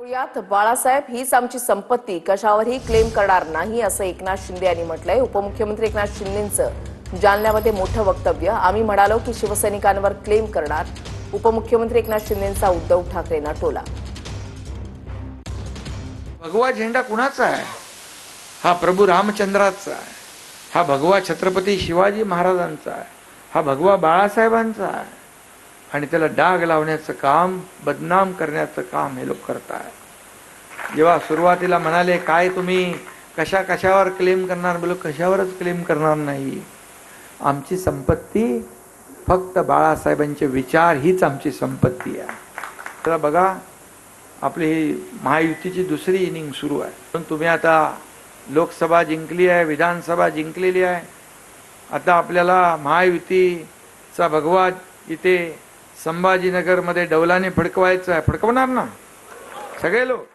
यात बाळासाहेब हीच आमची संपत्ती कशावरही क्लेम करणार नाही असं एकनाथ शिंदे यांनी म्हटलंय। उपमुख्यमंत्री एकनाथ शिंदेंचं जालन्यामध्ये मोठं वक्तव्य। आम्ही म्हणालो की शिवसैनिकांवर क्लेम करणार। उपमुख्यमंत्री एकनाथ शिंदेंचा उद्धव ठाकरेंना टोला। भगवा झेंडा कुणाचा आहे? हा प्रभू रामचंद्राचा आहे, हा भगवा छत्रपती शिवाजी महाराजांचा आहे, हा भगवा बाळासाहेबांचा आहे आणि त्याला डाग लावण्याचं काम, बदनाम करण्याचं काम हे लोक करतात। जेव्हा सुरुवातीला म्हणाले काय तुम्ही कशावर क्लेम करणार, बोलो कशावरच क्लेम करणार नाही। आमची संपत्ती फक्त बाळासाहेबांचे विचार हीच आमची संपत्ती आहे। तर बघा आपली ही महायुतीची दुसरी इनिंग सुरू आहे। पण तुम्ही आता लोकसभा जिंकली आहे, विधानसभा जिंकलेली आहे। आता आपल्याला महायुतीचा भगवा इथे संभाजीनगरमध्ये डौलाने फडकवायचा आहे। फडकवणार ना सगळे लोक।